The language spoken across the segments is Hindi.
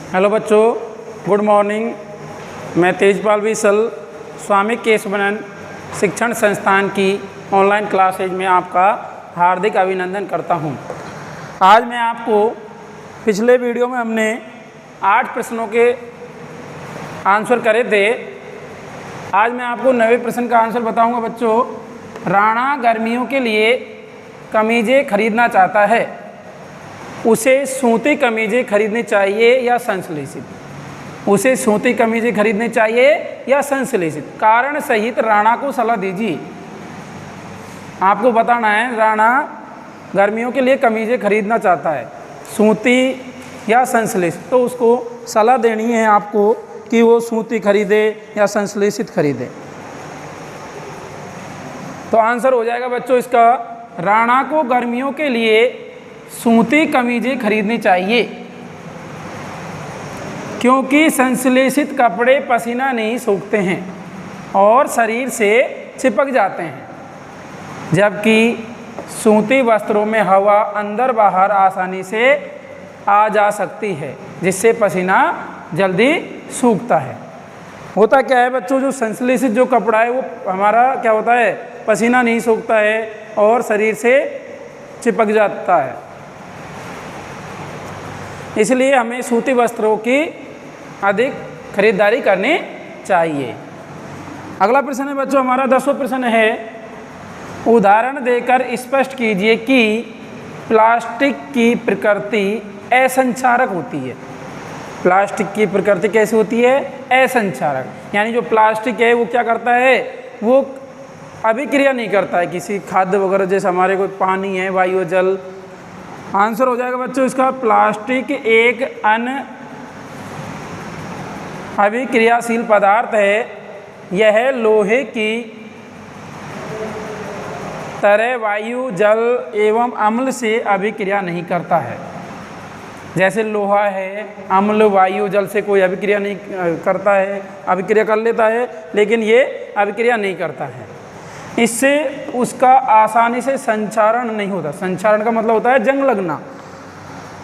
हेलो बच्चों, गुड मॉर्निंग। मैं तेजपाल विसल स्वामी केशवानंद शिक्षण संस्थान की ऑनलाइन क्लासेज में आपका हार्दिक अभिनंदन करता हूं। आज मैं आपको पिछले वीडियो में हमने 8 प्रश्नों के आंसर करे थे। आज मैं आपको 9वें प्रश्न का आंसर बताऊंगा। बच्चों, राणा गर्मियों के लिए कमीजें खरीदना चाहता है, उसे सूती कमीजें खरीदनी चाहिए या संश्लेषित? उसे सूती कमीजें खरीदनी चाहिए या संश्लेषित? कारण सहित राणा को सलाह दीजिए। आपको बताना है राणा गर्मियों के लिए कमीजें खरीदना चाहता है, सूती या संश्लेषित। तो उसको सलाह देनी है आपको कि वो सूती खरीदे या संश्लेषित खरीदे। तो आंसर हो जाएगा बच्चों इसका, राणा को गर्मियों के लिए सूती कमीजें खरीदनी चाहिए, क्योंकि संश्लेषित कपड़े पसीना नहीं सूखते हैं और शरीर से चिपक जाते हैं, जबकि सूती वस्त्रों में हवा अंदर बाहर आसानी से आ जा सकती है, जिससे पसीना जल्दी सूखता है। होता क्या है बच्चों, जो संश्लेषित जो कपड़ा है वो हमारा क्या होता है, पसीना नहीं सूखता है और शरीर से चिपक जाता है। इसलिए हमें सूती वस्त्रों की अधिक खरीदारी करनी चाहिए। अगला प्रश्न है बच्चों हमारा 10वां प्रश्न है, उदाहरण देकर स्पष्ट कीजिए कि प्लास्टिक की प्रकृति असंक्षारक होती है। प्लास्टिक की प्रकृति कैसी होती है? असंक्षारक। यानी जो प्लास्टिक है वो क्या करता है, वो अभिक्रिया नहीं करता है किसी खाद्य वगैरह, जैसे हमारे कोई पानी है, वायु, जल। आंसर हो जाएगा बच्चों इसका, प्लास्टिक एक अभिक्रियाशील पदार्थ है। यह लोहे की तरह वायु, जल एवं अम्ल से अभिक्रिया नहीं करता है। जैसे लोहा है, अम्ल, वायु, जल से कोई अभिक्रिया नहीं करता है, अभिक्रिया कर लेता है लेकिन ये अभिक्रिया नहीं करता है। इससे उसका आसानी से संचारण नहीं होता। संचारण का मतलब होता है जंग लगना,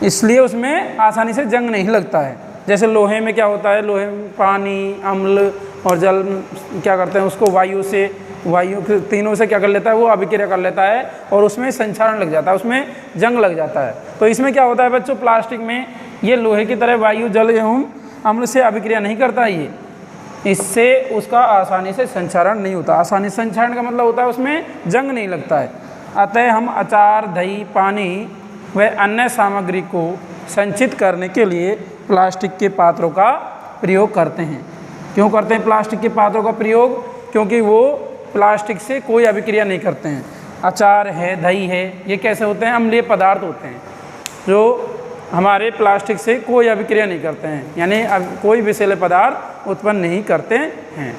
इसलिए उसमें आसानी से जंग नहीं लगता है। जैसे लोहे में क्या होता है, लोहे में पानी, अम्ल और जल क्या करते हैं, उसको वायु तीनों से क्या कर लेता है, वो अभिक्रिया कर लेता है और उसमें संचारण लग जाता है, उसमें जंग लग जाता है। तो इसमें क्या होता है बच्चों, प्लास्टिक में ये लोहे की तरह वायु, जल एवं अम्ल से अभिक्रिया नहीं करता ये, इससे उसका आसानी से संचारण नहीं होता। आसानी से संचारण का मतलब होता है उसमें जंग नहीं लगता है। अतः हम अचार, दही, पानी व अन्य सामग्री को संचित करने के लिए प्लास्टिक के पात्रों का प्रयोग करते हैं। क्यों करते हैं प्लास्टिक के पात्रों का प्रयोग? क्योंकि वो प्लास्टिक से कोई अभिक्रिया नहीं करते हैं। अचार है, दही है, ये कैसे होते हैं, अम्लीय पदार्थ होते हैं जो हमारे प्लास्टिक से कोई अभिक्रिया नहीं करते हैं, यानी अब कोई विषैले पदार्थ उत्पन्न नहीं करते हैं।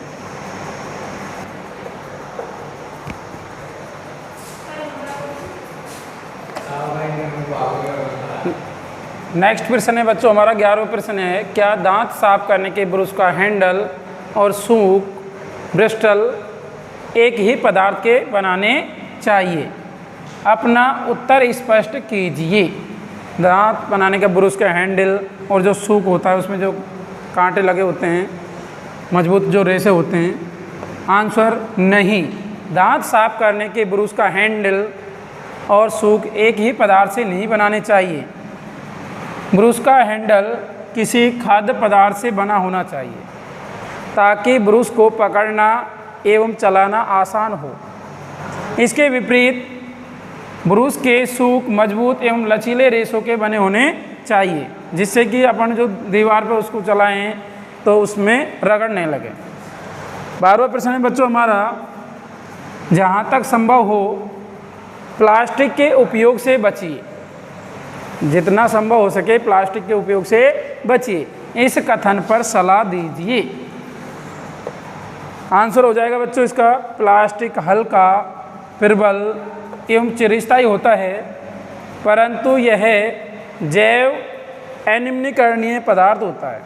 नेक्स्ट प्रश्न है बच्चों हमारा 11वां प्रश्न है, क्या दांत साफ करने के ब्रश का हैंडल और सूक, ब्रिस्टल एक ही पदार्थ के बनाने चाहिए? अपना उत्तर स्पष्ट कीजिए। दांत बनाने का ब्रश का हैंडल और जो सूक होता है उसमें जो कांटे लगे होते हैं, मजबूत जो रेशे होते हैं। आंसर नहीं, दांत साफ करने के ब्रश का हैंडल और सूक एक ही पदार्थ से नहीं बनाने चाहिए। ब्रश का हैंडल किसी खाद्य पदार्थ से बना होना चाहिए ताकि ब्रश को पकड़ना एवं चलाना आसान हो। इसके विपरीत ब्रश के सूक मजबूत एवं लचीले रेशों के बने होने चाहिए, जिससे कि अपन जो दीवार पर उसको चलाएं तो उसमें रगड़ नहीं लगे। 12वां प्रश्न है बच्चों हमारा, जहाँ तक संभव हो प्लास्टिक के उपयोग से बचिए। जितना संभव हो सके प्लास्टिक के उपयोग से बचिए, इस कथन पर सलाह दीजिए। आंसर हो जाएगा बच्चों इसका, प्लास्टिक हल्का, प्रबल एवं चिरस्थायी होता है, परंतु यह जैव अनिम्नीकरणीय पदार्थ होता है।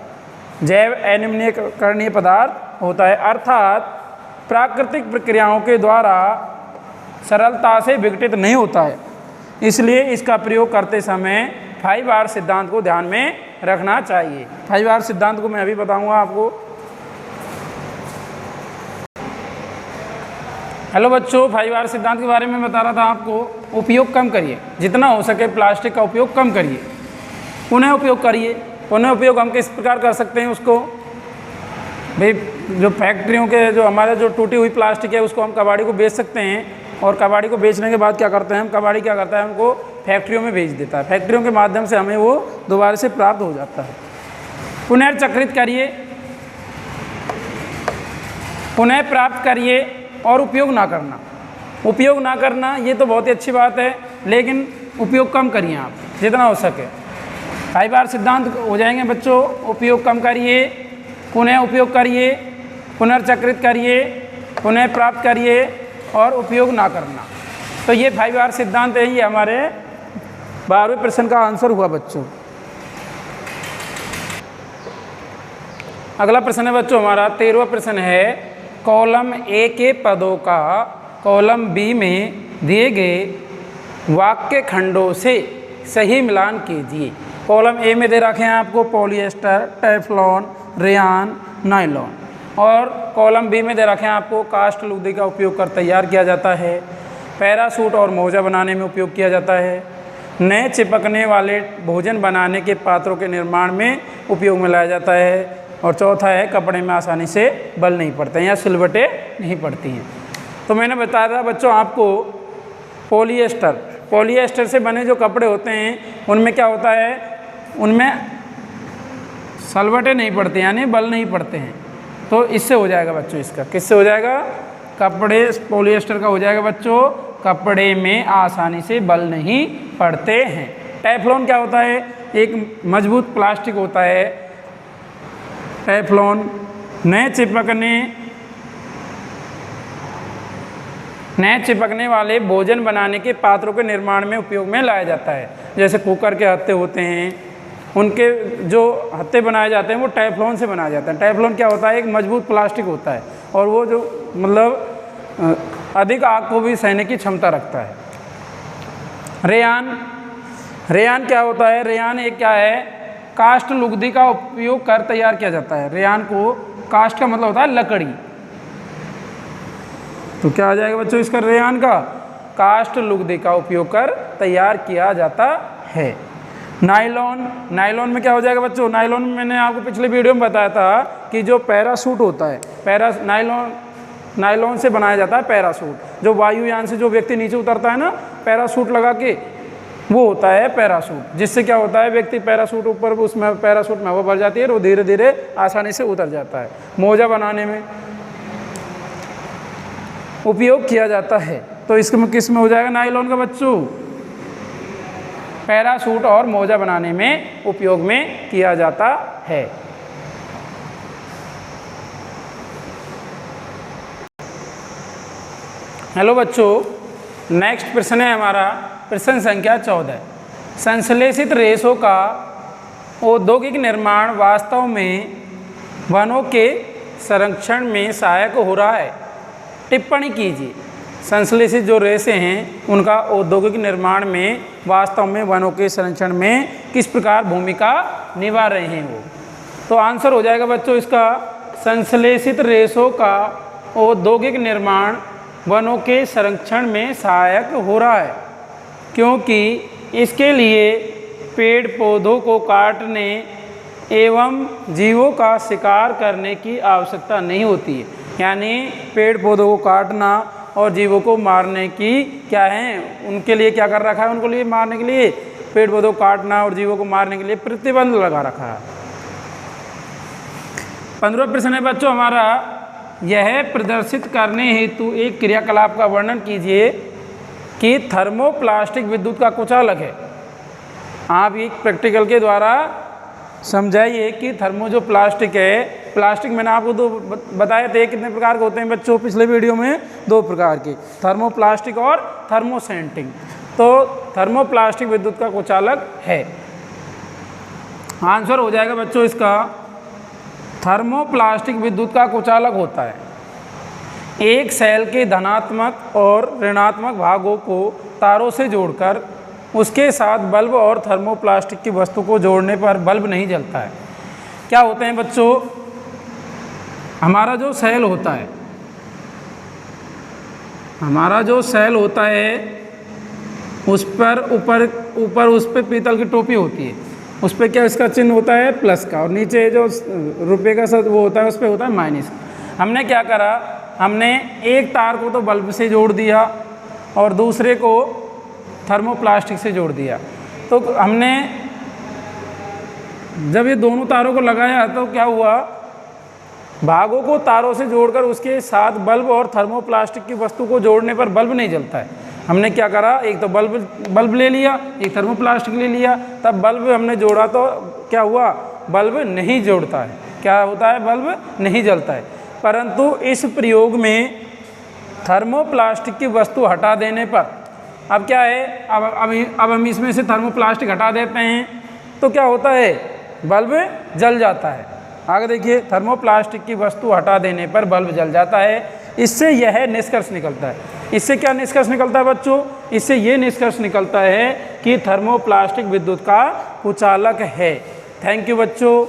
जैव अनिम्नीकरणीय पदार्थ होता है, अर्थात प्राकृतिक प्रक्रियाओं के द्वारा सरलता से विघटित नहीं होता है। इसलिए इसका प्रयोग करते समय 5R सिद्धांत को ध्यान में रखना चाहिए। 5R सिद्धांत को मैं अभी बताऊंगा आपको। हेलो बच्चों, 5R सिद्धांत के बारे में बता रहा था आपको। उपयोग कम करिए, जितना हो सके प्लास्टिक का उपयोग कम करिए, पुनः उपयोग करिए। पुनः उपयोग हम किस प्रकार कर सकते हैं उसको, भाई जो फैक्ट्रियों के जो हमारे जो टूटी हुई प्लास्टिक है उसको हम कबाड़ी को बेच सकते हैं, और कबाड़ी को बेचने के बाद क्या करते हैं हम, कबाड़ी क्या करता है उनको फैक्ट्रियों में भेज देता है, फैक्ट्रियों के माध्यम से हमें वो दोबारा से प्राप्त हो जाता है। पुनर्चक्रित करिए, पुनः प्राप्त करिए, और उपयोग ना करना। उपयोग ना करना ये तो बहुत ही अच्छी बात है, लेकिन उपयोग कम करिए आप जितना हो सके। 5R सिद्धांत हो जाएंगे बच्चों। उपयोग कम करिए, पुनः उपयोग करिए, पुनर्चक्रित करिए, पुनः प्राप्त करिए, और उपयोग ना करना। तो ये 5R सिद्धांत है, ये हमारे 12वें प्रश्न का आंसर हुआ बच्चों। अगला प्रश्न है बच्चों हमारा 13वां प्रश्न है, कॉलम ए के पदों का कॉलम बी में दिए गए वाक्य खंडों से सही मिलान कीजिए। कॉलम ए में दे रखे हैं आपको पॉलिएस्टर, टेफ्लॉन, रेयान, नायलॉन, और कॉलम बी में दे रखे हैं आपको कास्ट लुगदी का उपयोग कर तैयार किया जाता है, पैरासूट और मोजा बनाने में उपयोग किया जाता है, नए चिपकने वाले भोजन बनाने के पात्रों के निर्माण में उपयोग में लाया जाता है, और चौथा है कपड़े में आसानी से बल नहीं पड़ते हैं या सिलवटें नहीं पड़ती हैं। तो मैंने बताया था बच्चों आपको पॉलिएस्टर से बने जो कपड़े होते हैं उनमें क्या होता है, उनमें सलवटें नहीं पड़ती यानी बल नहीं पड़ते हैं। तो इससे हो जाएगा बच्चों, इसका किससे हो जाएगा, कपड़े पॉलिएस्टर का हो जाएगा बच्चों, कपड़े में आसानी से बल नहीं पड़ते हैं। टेफ्लॉन क्या होता है, एक मजबूत प्लास्टिक होता है टेफ्लॉन, नए चिपकने वाले भोजन बनाने के पात्रों के निर्माण में उपयोग में लाया जाता है। जैसे कुकर के हत्थे होते हैं, उनके जो हत्थे बनाए जाते हैं वो टेफ्लॉन से बनाए जाते हैं। टेफ्लॉन क्या होता है, एक मजबूत प्लास्टिक होता है, और वो जो मतलब अधिक आग को भी सहने की क्षमता रखता है। रेयान क्या होता है, रेयान एक क्या है, कास्ट लुगदी का उपयोग कर तैयार किया जाता है। रेयान को, कास्ट का मतलब होता है लकड़ी, तो क्या आ जाएगा बच्चों इसका, रेयान का कास्ट लुगदी का उपयोग कर तैयार किया जाता है। नायलॉन में क्या हो जाएगा बच्चों, नायलॉन में मैंने आपको पिछले वीडियो में बताया था कि जो पैरासूट होता है, नायलॉन से बनाया जाता है पैरासूट। जो वायुयान से जो व्यक्ति नीचे उतरता है ना पैरासूट लगा के, वो होता है पैरासूट, जिससे क्या होता है व्यक्ति पैरासूट ऊपर, उसमें पैरासूट में हवा भर जाती है और वो धीरे धीरे आसानी से उतर जाता है। मोजा बनाने में उपयोग किया जाता है। तो इसमें किस में हो जाएगा नायलॉन का बच्चों, पैरासूट और मोजा बनाने में उपयोग में किया जाता है। हेलो बच्चों, नेक्स्ट प्रश्न है हमारा प्रश्न संख्या 14। संश्लेषित रेशों का औद्योगिक निर्माण वास्तव में वनों के संरक्षण में सहायक हो रहा है। टिप्पणी कीजिए। संश्लेषित जो रेशे हैं उनका औद्योगिक निर्माण में वास्तव में वनों के संरक्षण में किस प्रकार भूमिका निभा रहे हैं वो। तो आंसर हो जाएगा बच्चों इसका, संश्लेषित रेशों का औद्योगिक निर्माण वनों के संरक्षण में सहायक हो रहा है, क्योंकि इसके लिए पेड़ पौधों को काटने एवं जीवों का शिकार करने की आवश्यकता नहीं होती है। यानी पेड़ पौधों को काटना और जीवों को मारने की क्या है, उनके लिए क्या कर रखा है, उनको लिए मारने के लिए पेड़ पौधों को काटना और जीवों को मारने के लिए प्रतिबंध लगा रखा है। 15वां प्रश्न है बच्चों हमारा, यह प्रदर्शित करने हेतु एक क्रियाकलाप का वर्णन कीजिए कि थर्मोप्लास्टिक विद्युत का कुचालक है। आप एक प्रैक्टिकल के द्वारा समझाइए कि थर्मो जो प्लास्टिक है, प्लास्टिक मैंने आपको दो बताए थे कितने प्रकार के होते हैं बच्चों, पिछले वीडियो में 2 प्रकार के, थर्मोप्लास्टिक और थर्मोसेंटिंग। तो थर्मोप्लास्टिक विद्युत का कुचालक है। आंसर हो जाएगा बच्चों इसका, थर्मोप्लास्टिक विद्युत का कुचालक होता है एक सेल के धनात्मक और ऋणात्मक भागों को तारों से जोड़कर उसके साथ बल्ब और थर्मोप्लास्टिक की वस्तु को जोड़ने पर बल्ब नहीं जलता है। क्या होते हैं बच्चों, हमारा जो सेल होता है, हमारा जो सेल होता है उस पर ऊपर उस पर पीतल की टोपी होती है, उस पर क्या इसका चिन्ह होता है प्लस का, और नीचे जो रुपए का सब वो होता है उस पर होता है माइनस। हमने क्या करा, हमने एक तार को तो बल्ब से जोड़ दिया और दूसरे को थर्मोप्लास्टिक से जोड़ दिया। तो हमने जब ये दोनों तारों को लगाया तो क्या हुआ, भागों को तारों से जोड़कर उसके साथ बल्ब और थर्मोप्लास्टिक की वस्तु को जोड़ने पर बल्ब नहीं जलता है। हमने क्या करा, एक तो बल्ब ले लिया, एक थर्मोप्लास्टिक ले लिया, तब बल्ब हमने जोड़ा तो क्या हुआ, बल्ब नहीं जोड़ता है। क्या होता है, बल्ब नहीं जलता है। परंतु इस प्रयोग में थर्मोप्लास्टिक की वस्तु हटा देने पर अब क्या है, अब हम इसमें से थर्मोप्लास्टिक हटा देते हैं तो क्या होता है, बल्ब जल जाता है। आगे देखिए, थर्मोप्लास्टिक की वस्तु हटा देने पर बल्ब जल जाता है। इससे यह निष्कर्ष निकलता है, इससे क्या निष्कर्ष निकलता है बच्चों, इससे ये निष्कर्ष निकलता है कि थर्मोप्लास्टिक विद्युत का कुचालक है। थैंक यू बच्चों।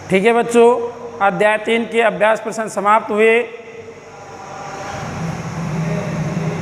ठीक है बच्चों, अध्याय 3 के अभ्यास प्रश्न समाप्त हुए।